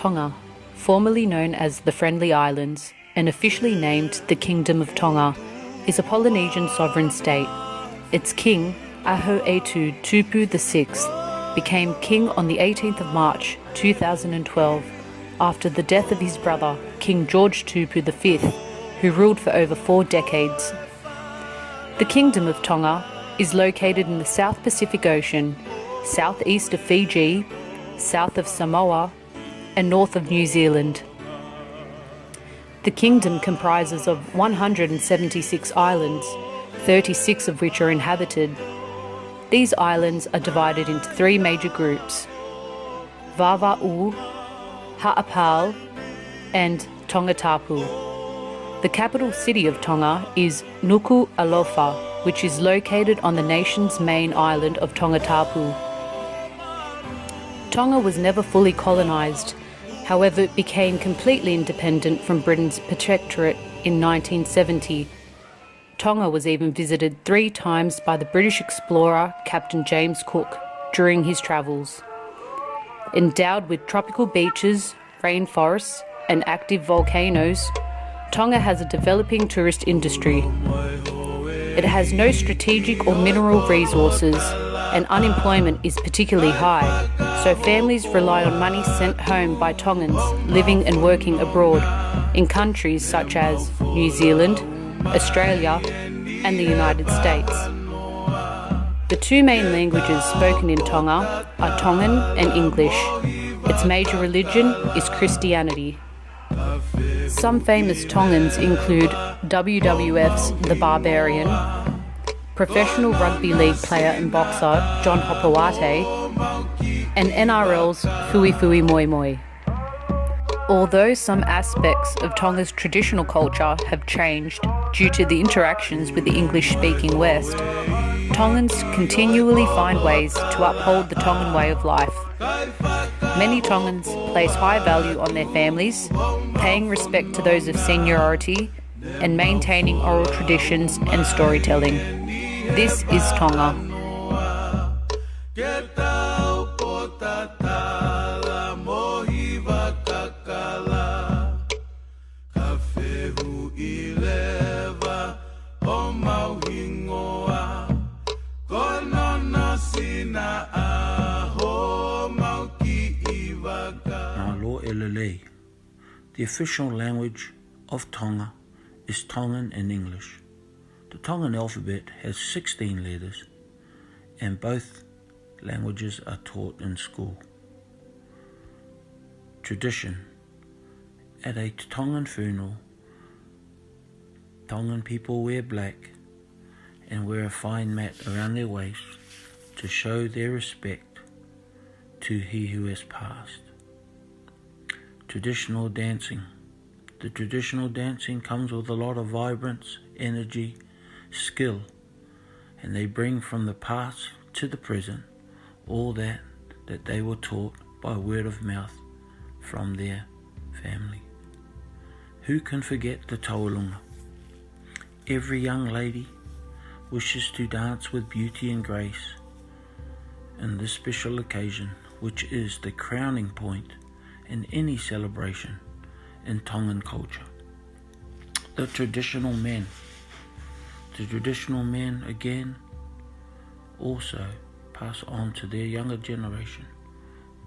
Tonga, formerly known as the Friendly Islands and officially named the Kingdom of Tonga, is a Polynesian sovereign state. Its king, Aho'eitu Tupu VI, became king on the 18th of March 2012 after the death of his brother, King George Tupu V, who ruled for over 4 decades. The Kingdom of Tonga is located in the South Pacific Ocean, southeast of Fiji, south of Samoa, and north of New Zealand. The kingdom comprises of 176 islands, 36 of which are inhabited. These islands are divided into 3 major groups: Vava'u, Ha'apao, and Tongatapu. The capital city of Tonga is Nuku'alofa, which is located on the nation's main island of Tongatapu. Tonga was never fully colonised. However, it became completely independent from Britain's protectorate in 1970. Tonga was even visited 3 times by the British explorer Captain James Cook during his travels. Endowed with tropical beaches, rainforests, and active volcanoes, Tonga has a developing tourist industry. It has no strategic or mineral resources, and unemployment is particularly high, so families rely on money sent home by Tongans living and working abroad in countries such as New Zealand, Australia, and the United States. The 2 main languages spoken in Tonga are Tongan and English. Its major religion is Christianity. Some famous Tongans include WWF's The Barbarian, professional rugby league player and boxer John Hopewate, and NRL's Fuifui Moimoi. Although some aspects of Tonga's traditional culture have changed due to the interactions with the English-speaking West, Tongans continually find ways to uphold the Tongan way of life. Many Tongans place high value on their families, paying respect to those of seniority, and maintaining oral traditions and storytelling. This is Tonga. The official language of Tonga is Tongan and English. The Tongan alphabet has 16 letters, and both languages are taught in school. Tradition. At a Tongan funeral, Tongan people wear black and wear a fine mat around their waist to show their respect to he who has passed. Traditional dancing. The traditional dancing comes with a lot of vibrance, energy, skill, and they bring from the past to the present all that they were taught by word of mouth from their family. Who can forget the taualunga? Every young lady wishes to dance with beauty and grace in this special occasion, which is the crowning point in any celebration in Tongan culture. The traditional men again also pass on to their younger generation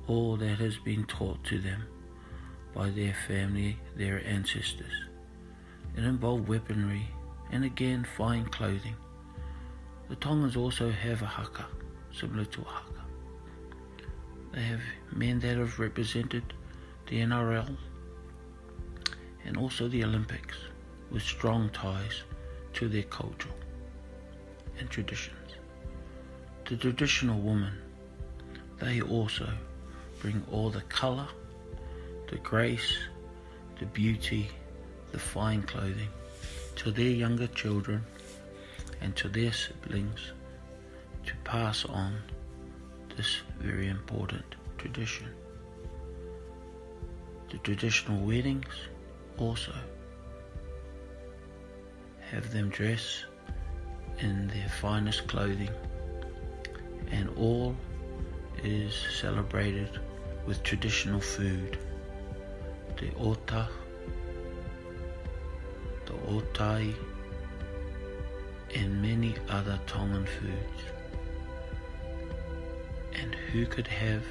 all that has been taught to them by their family, their ancestors. It involved weaponry and again fine clothing. The Tongans also have a haka, similar to a haka. They have men that have represented the NRL and also the Olympics with strong ties to their culture and traditions. The traditional women, they also bring all the colour, the grace, the beauty, the fine clothing to their younger children and to their siblings to pass on this very important tradition. The traditional weddings also have them dress in their finest clothing, and all is celebrated with traditional food. te ota, the otai, and many other Tongan foods. And who could have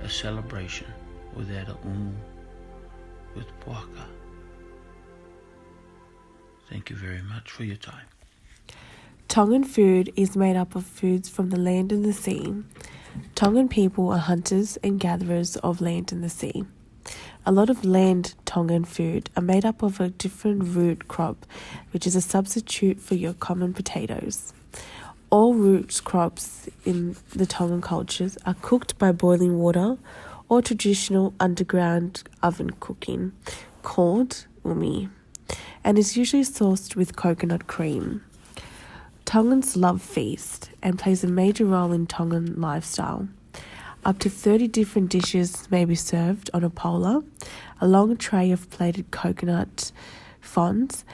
a celebration without a umu with poaka? Thank you very much for your time. Tongan food is made up of foods from the land and the sea. Tongan people are hunters and gatherers of land and the sea. A lot of land Tongan food are made up of a different root crop, which is a substitute for your common potatoes. All root crops in the Tongan cultures are cooked by boiling water or traditional underground oven cooking, called umi, and is usually sauced with coconut cream. Tongans love feast and plays a major role in Tongan lifestyle. Up to 30 different dishes may be served on a pola, a long tray of plated coconut fonds,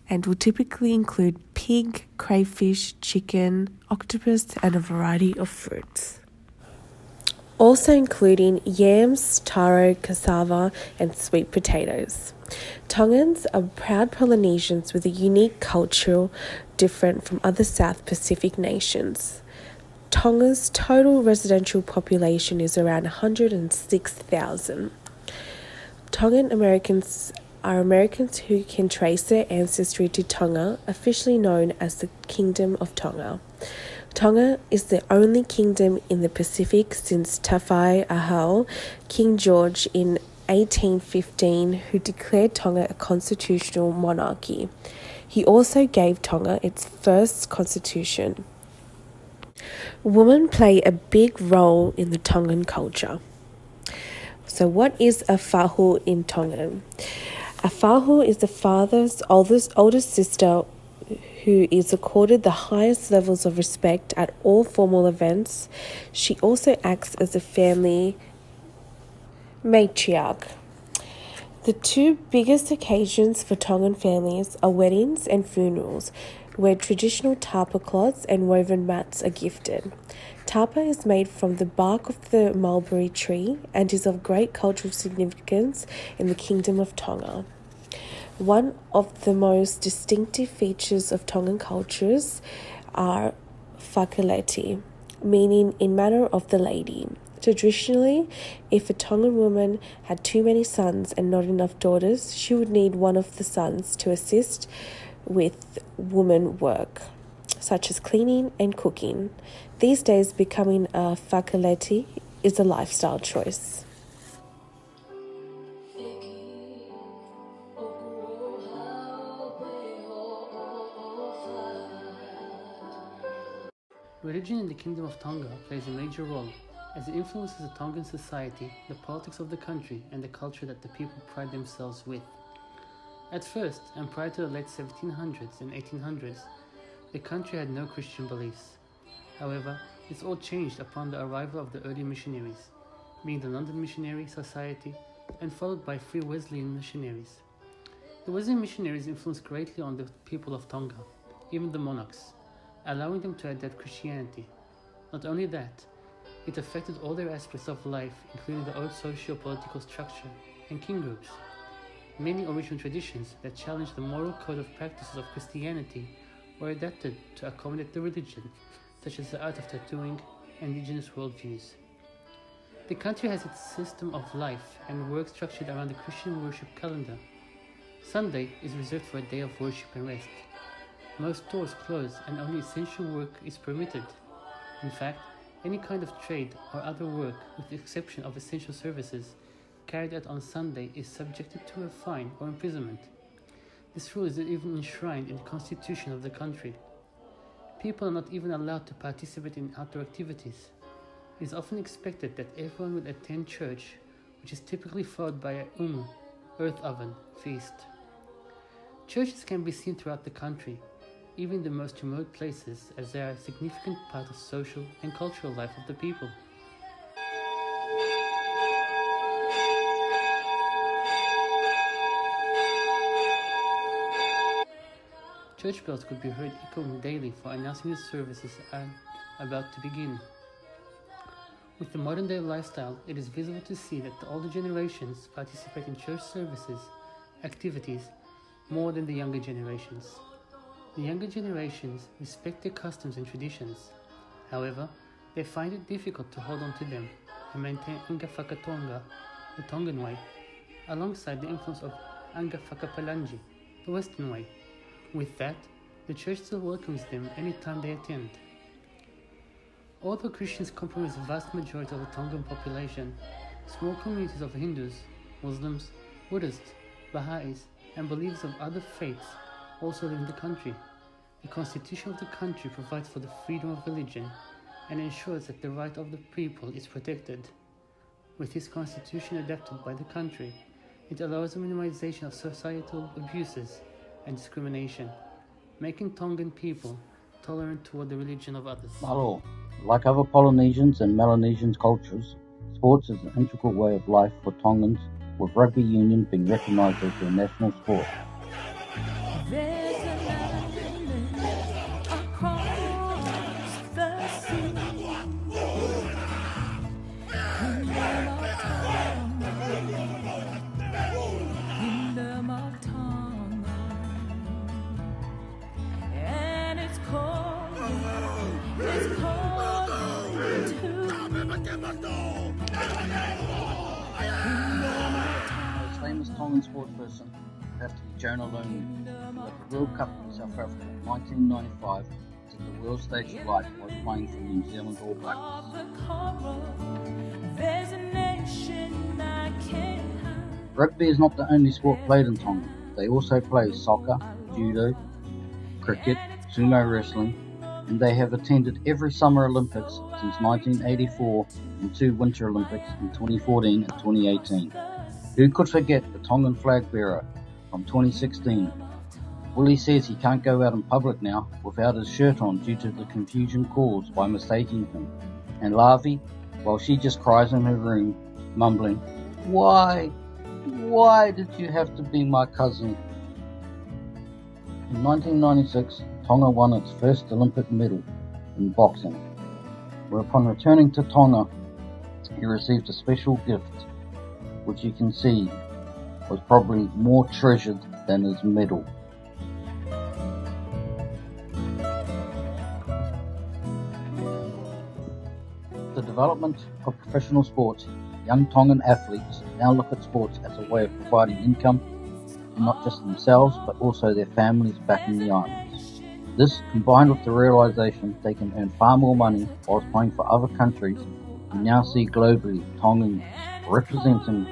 and will typically include pig, crayfish, chicken, octopus, and a variety of fruits. Also including yams, taro, cassava, and sweet potatoes. Tongans are proud Polynesians with a unique culture different from other South Pacific nations. Tonga's total residential population is around 106,000. Tongan Americans are Americans who can trace their ancestry to Tonga, officially known as the Kingdom of Tonga. Tonga is the only kingdom in the Pacific since Tawhai Ahau, King George in 1815, who declared Tonga a constitutional monarchy. He also gave Tonga its first constitution. Women play a big role in the Tongan culture. So what is a fahu in Tongan? A fahu is the father's oldest sister who is accorded the highest levels of respect at all formal events. She also acts as a family matriarch. The two biggest occasions for Tongan families are weddings and funerals, where traditional tapa cloths and woven mats are gifted. Tapa is made from the bark of the mulberry tree and is of great cultural significance in the Kingdom of Tonga. One of the most distinctive features of Tongan cultures are whakaleti, meaning in manner of the lady. Traditionally, if a Tongan woman had too many sons and not enough daughters, she would need one of the sons to assist with woman work, such as cleaning and cooking. These days, becoming a whakaleti is a lifestyle choice. Religion in the Kingdom of Tonga plays a major role as it influences the Tongan society, the politics of the country, and the culture that the people pride themselves with. At first, and prior to the late 1700s and 1800s, the country had no Christian beliefs. However, this all changed upon the arrival of the early missionaries, being the London Missionary Society, and followed by Free Wesleyan missionaries. The Wesleyan missionaries influenced greatly on the people of Tonga, even the monarchs, allowing them to adapt Christianity. Not only that, it affected all their aspects of life, including the old socio-political structure and king groups. Many original traditions that challenged the moral code of practices of Christianity were adapted to accommodate the religion, such as the art of tattooing and indigenous worldviews. The country has its system of life and work structured around the Christian worship calendar. Sunday is reserved for a day of worship and rest. Most stores close and only essential work is permitted. In fact, any kind of trade or other work, with the exception of essential services, carried out on Sunday is subjected to a fine or imprisonment. This rule is even enshrined in the constitution of the country. People are not even allowed to participate in outdoor activities. It is often expected that everyone will attend church, which is typically followed by a earth oven, feast. Churches can be seen throughout the country, even in the most remote places, as they are a significant part of social and cultural life of the people. Church bells could be heard echoing daily for announcing the services are about to begin. With the modern day lifestyle, it is visible to see that the older generations participate in church services, activities, more than the younger generations. The younger generations respect their customs and traditions. However, they find it difficult to hold on to them and maintain Anga Whakatonga, the Tongan way, alongside the influence of Anga Whakapalangi, the Western way. With that, the church still welcomes them anytime they attend. Although Christians comprise the vast majority of the Tongan population, small communities of Hindus, Muslims, Buddhists, Baha'is, and believers of other faiths also live in the country. The constitution of the country provides for the freedom of religion and ensures that the right of the people is protected. With this constitution adapted by the country, it allows the minimization of societal abuses and discrimination, making Tongan people tolerant toward the religion of others. Malo, like other Polynesians and Melanesian cultures, sports is an integral way of life for Tongans, with rugby union being recognised as their national sport. There's an island across the sea. Kingdom of Tonga. And it's calling Most famous Tongan sportsperson would have to be Jonah Lomu, who at the World Cup in South Africa in 1995 took the world stage of life while playing for the New Zealand All Blacks. There's a nation I can't hide. Rugby is not the only sport played in Tonga. They also play soccer, judo, cricket, sumo wrestling, and they have attended every Summer Olympics since 1984 and 2 Winter Olympics in 2014 and 2018. Who could forget the Tongan flag bearer from 2016? Willie says he can't go out in public now without his shirt on due to the confusion caused by mistaking him. And Lavi, well, she just cries in her room, mumbling, "Why? Why did you have to be my cousin?" In 1996, Tonga won its first Olympic medal in boxing, where upon returning to Tonga, he received a special gift, which you can see was probably more treasured than his medal. The development of professional sports, young Tongan athletes now look at sports as a way of providing income to not just themselves but also their families back in the islands. This, combined with the realisation they can earn far more money whilst playing for other countries, we now see globally Tongans representing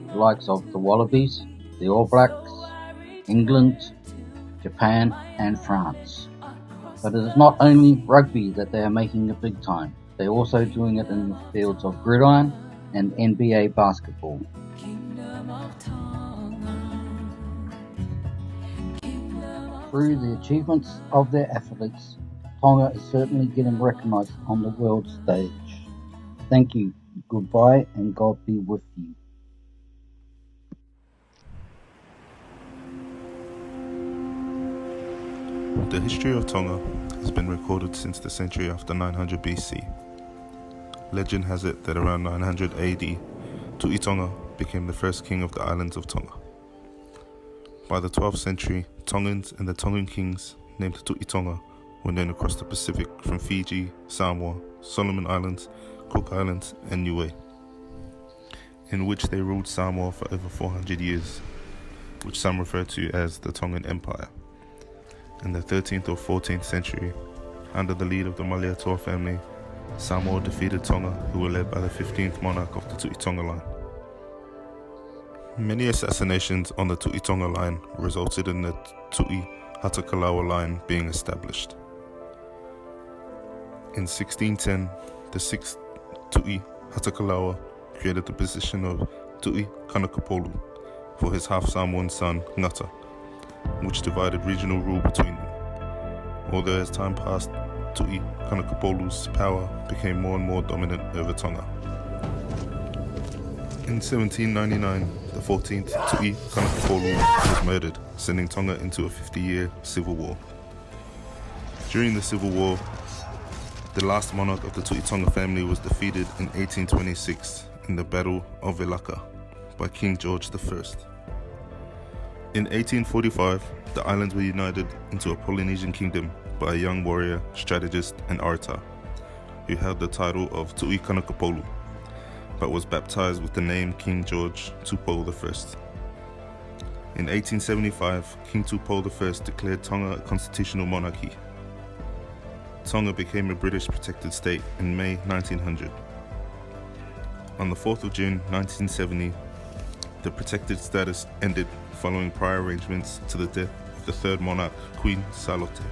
the likes of the Wallabies, the All Blacks, England, Japan and France. But it is not only rugby that they are making a big time. They're also doing it in the fields of gridiron and NBA basketball. Through the achievements of their athletes, Tonga is certainly getting recognised on the world stage. Thank you, goodbye, and God be with you. The history of Tonga has been recorded since the century after 900 BC. Legend has it that around 900 AD, Tu'i Tonga became the first king of the islands of Tonga. By the 12th century, Tongans and the Tongan kings named Tu'i Tonga were known across the Pacific from Fiji, Samoa, Solomon Islands, Cook Islands and Niue, in which they ruled Samoa for over 400 years, which some refer to as the Tongan Empire. In the 13th or 14th century, under the lead of the Malietoa family, Samoa defeated Tonga, who were led by the 15th monarch of the Tu'i Tonga line. Many assassinations on the Tu'i Tonga line resulted in the Tu'i Hatakalawa line being established. In 1610, the 6th Tu'i Hatakalawa created the position of Tu'i Kanakapolu for his half-Samoan son, Ngata, which divided regional rule between them. Although as time passed, Tu'i Kanakapolu's power became more and more dominant over Tonga. In 1799, the 14th Tu'i Kanakapolu was murdered, sending Tonga into a 50-year civil war. During the civil war, The last monarch of the Tu'i Tonga family was defeated in 1826 in the Battle of Velaka by King George I. In 1845, the islands were united into a Polynesian kingdom by a young warrior, strategist, and orator who held the title of Tu'i Kanakapolu, but was baptized with the name King George Tupou I. In 1875, King Tupou I declared Tonga a constitutional monarchy. Tonga became a British protected state in May 1900. On the 4th of June 1970, the protected status ended following prior arrangements to the death of the third monarch, Queen Salote.